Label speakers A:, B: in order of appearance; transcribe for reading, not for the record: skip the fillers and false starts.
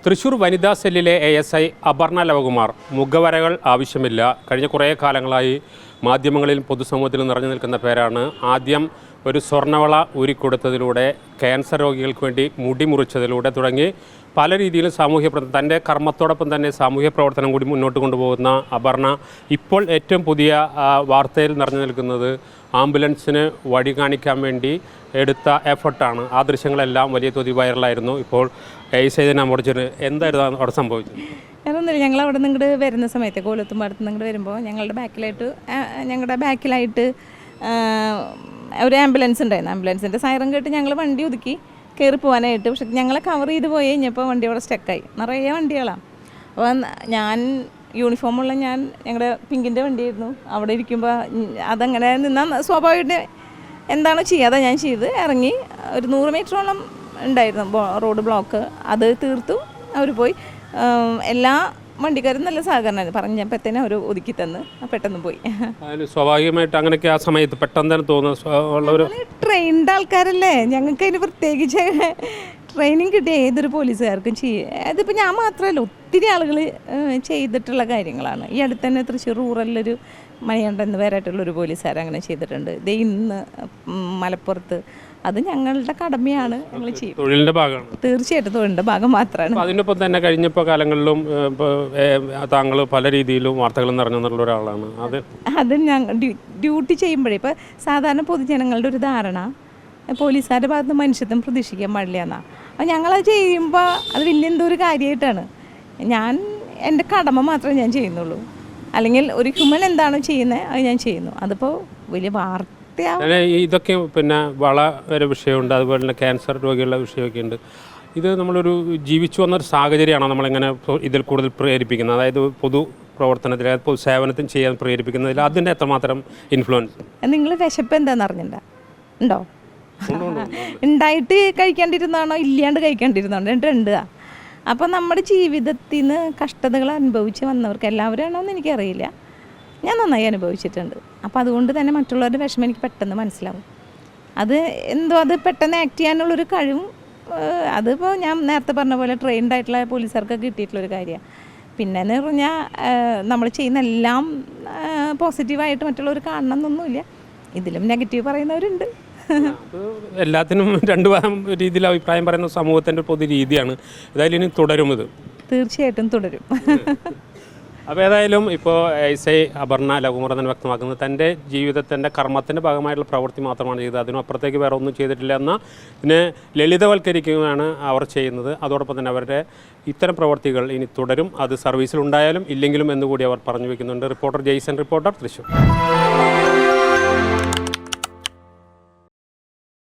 A: തൃശൂർ വനിതാ സെല്ലിലെ ASI അപർണ ലവകുമാർ മുഖവരകൾ ആവശ്യമില്ല. കഴിഞ്ഞ കുറേ കാലങ്ങളായി മാധ്യമങ്ങളിൽ പൊതുസമൂഹത്തിൽ നിറഞ്ഞു നിൽക്കുന്ന പേരാണ്. ആദ്യം ഒരു സ്വർണ്ണവള ഊരിക്കൊടുത്തതിലൂടെ ക്യാൻസർ രോഗികൾക്ക് വേണ്ടി മുടി മുറിച്ചതിലൂടെ തുടങ്ങി പല രീതിയിലും തൻ്റെ കർമ്മത്തോടൊപ്പം തന്നെ സാമൂഹ്യ പ്രവർത്തനം കൂടി മുന്നോട്ട് കൊണ്ടുപോകുന്ന അപർണ ഇപ്പോൾ ഏറ്റവും പുതിയ വാർത്തയിൽ നിറഞ്ഞു നിൽക്കുന്നത് ആംബുലൻസിന് വഴി കാണിക്കാൻ വേണ്ടി എടുത്ത എഫർട്ടാണ്. ആ ദൃശ്യങ്ങളെല്ലാം വലിയ തോതിൽ വൈറലായിരുന്നു. ഇപ്പോൾ ASI അമർജിന് എന്തായിരുന്നു അവിടെ സംഭവിച്ചത്?
B: വേറൊന്നുമില്ല, ഞങ്ങൾ അവിടെ നിന്ന് ഇങ്ങോട്ട് വരുന്ന സമയത്ത് കോലത്തുംപാടത്ത് നിന്ന് ഇങ്ങോട്ട് വരുമ്പോൾ ഞങ്ങളുടെ ബാക്കിലായിട്ട് ഒരു ആംബുലൻസ് ഉണ്ടായിരുന്നു. ആംബുലൻസിൻ്റെ സൈറൻ കേട്ട് ഞങ്ങൾ വണ്ടി ഒതുക്കി കയറി പോകാനായിട്ട്. പക്ഷെ ഞങ്ങളെ കവർ ചെയ്ത് പോയി കഴിഞ്ഞപ്പോൾ വണ്ടി അവിടെ സ്റ്റക്കായി. നിറയെ വണ്ടികളാണ്. അപ്പോൾ ഞാൻ യൂണിഫോമുള്ള ഞങ്ങളുടെ പിങ്കിൻ്റെ വണ്ടിയായിരുന്നു. അവിടെ ഇരിക്കുമ്പോൾ അതങ്ങനെ നിന്നാൽ സ്വാഭാവികമായിട്ട് എന്താണോ ചെയ്യാതെ ഞാൻ ചെയ്ത് ഇറങ്ങി. ഒരു 100 മീറ്ററോളം ഉണ്ടായിരുന്നു റോഡ് ബ്ലോക്ക്. അത് തീർത്തു. അവർ പോയി. എല്ലാ വണ്ടിക്കാരും നല്ല സഹകരണമായിരുന്നു. പറഞ്ഞപ്പോഴത്തേനും അവർ ഒതുക്കി തന്ന് പെട്ടെന്ന് പോയി.
A: സ്വാഭാവികമായിട്ട് അങ്ങനെയൊക്കെ ആ സമയത്ത് പെട്ടെന്ന് തന്നെ തോന്നുന്നു.
B: ട്രെയിൻഡ് ആൾക്കാരല്ലേ, ഞങ്ങൾക്ക് അതിന് പ്രത്യേകിച്ച് ട്രെയിനിങ് കിട്ടിയ ഏതൊരു പോലീസുകാർക്കും അതിപ്പോൾ ഞാൻ മാത്രമല്ല, ഒത്തിരി ആളുകൾ ചെയ്തിട്ടുള്ള കാര്യങ്ങളാണ്. ഈ അടുത്ത് തന്നെ തൃശ്ശൂർ റൂറലിലൊരു മണികണ്ഠൻ പേരായിട്ടുള്ളൊരു പോലീസുകാർ അങ്ങനെ ചെയ്തിട്ടുണ്ട്. ഇന്ന് മലപ്പുറത്ത് അത് ഞങ്ങളുടെ കടമയാണ്. ഞങ്ങൾ ചെയ്യും.
A: തൊഴിലിൻ്റെ ഭാഗമാണ്.
B: തീർച്ചയായിട്ടും തൊഴിലിൻ്റെ ഭാഗം മാത്രമാണ്.
A: അതിനൊപ്പം തന്നെ കഴിഞ്ഞപ്പോൾ കാലങ്ങളിലും താങ്കൾ പല രീതിയിലും വാർത്തകൾ നിറഞ്ഞു ഒരാളാണ്.
B: അത് ഞങ്ങൾ ഡ്യൂട്ടി ചെയ്യുമ്പോഴേ ഇപ്പോൾ സാധാരണ പൊതുജനങ്ങളുടെ ഒരു ധാരണ പോലീസുകാരുടെ ഭാഗത്ത് മനുഷ്യത്വം പ്രതീക്ഷിക്കാൻ പാടില്ല എന്നാണ്. അപ്പോൾ ഞങ്ങളത് ചെയ്യുമ്പോൾ അത് വലിയ എന്തോ ഒരു കാര്യമായിട്ടാണ്. എൻ്റെ കടമ മാത്രമേ ഞാൻ ചെയ്യുന്നുള്ളൂ. അല്ലെങ്കിൽ ഒരു ഹ്യൂമൻ എന്താണോ ചെയ്യുന്നത് അത് ഞാൻ ചെയ്യുന്നു. അതിപ്പോൾ വലിയ
A: ഇതൊക്കെ പിന്നെ വള വരെ വിഷയമുണ്ട്, അതുപോലെ തന്നെ ക്യാൻസർ രോഗികളുടെ വിഷയമൊക്കെ ഉണ്ട്. ഇത് നമ്മളൊരു ജീവിച്ചു വന്നൊരു സാഹചര്യമാണോ നമ്മളിങ്ങനെ ഇതിൽ കൂടുതൽ പ്രേരിപ്പിക്കുന്നത്? അതായത് പൊതു പ്രവർത്തനത്തിൽ പൊതു സേവനത്തിൽ ചെയ്യാൻ പ്രേരിപ്പിക്കുന്നതിൽ അതിൻ്റെ എത്രമാത്രം ഇൻഫ്ലുവൻസ്?
B: നിങ്ങൾ വിശപ്പ് എന്താണെന്ന് അറിഞ്ഞിട്ടുണ്ടോ? ഉണ്ടോ? ഉണ്ടായിട്ട് കഴിക്കാണ്ടിരുന്നാണോ ഇല്ലാണ്ട് കഴിക്കാണ്ടിരുന്നാണോ? രണ്ടുണ്ട്. അപ്പോൾ നമ്മുടെ ജീവിതത്തിൽ നിന്ന് കഷ്ടതകൾ അനുഭവിച്ച് വന്നവർക്ക് എല്ലാവരും ആണോ എന്ന് എനിക്കറിയില്ല. ഞാൻ നന്നായി അനുഭവിച്ചിട്ടുണ്ട്. അപ്പോൾ അതുകൊണ്ട് തന്നെ മറ്റുള്ളവരുടെ വിഷമം എനിക്ക് പെട്ടെന്ന് മനസ്സിലാവും. അത് പെട്ടെന്ന് ആക്ട് ചെയ്യാനുള്ളൊരു കഴിവും അതിപ്പോൾ ഞാൻ നേരത്തെ പറഞ്ഞ പോലെ ട്രെയിൻഡ് ആയിട്ടുള്ള പോലീസുകാർക്ക് കിട്ടിയിട്ടുള്ളൊരു കാര്യമാണ്. പിന്നെയെന്ന് പറഞ്ഞാൽ നമ്മൾ ചെയ്യുന്ന എല്ലാം പോസിറ്റീവായിട്ട് മറ്റുള്ളവർ കാണണം എന്നൊന്നുമില്ല. ഇതിലും നെഗറ്റീവ് പറയുന്നവരുണ്ട്.
A: എല്ലാത്തിനും രണ്ട് രീതിയിൽ അഭിപ്രായം പറയുന്ന സമൂഹത്തിൻ്റെ പൊതു രീതിയാണ്. ഏതായാലും ഇനി തുടരും. ഇത്
B: തീർച്ചയായിട്ടും തുടരും.
A: അപ്പോൾ ഏതായാലും ഇപ്പോൾ ASI അപർണ ലവകുമാർ തന്നെ വ്യക്തമാക്കുന്നത് തൻ്റെ ജീവിതത്തിൻ്റെ കർമ്മത്തിൻ്റെ ഭാഗമായിട്ടുള്ള പ്രവൃത്തി മാത്രമാണ് ചെയ്തത്. അതിനും അപ്പുറത്തേക്ക് വേറെ ഒന്നും ചെയ്തിട്ടില്ല എന്ന ഇതിനെ ലളിതവൽക്കരിക്കുകയാണ് അവർ ചെയ്യുന്നത്. അതോടൊപ്പം തന്നെ അവരുടെ ഇത്തരം പ്രവൃത്തികൾ ഇനി തുടരും. അത് സർവീസിലുണ്ടായാലും ഇല്ലെങ്കിലും എന്നുകൂടി അവർ പറഞ്ഞു വയ്ക്കുന്നുണ്ട്. Reporter Jason, reporter Thrissur.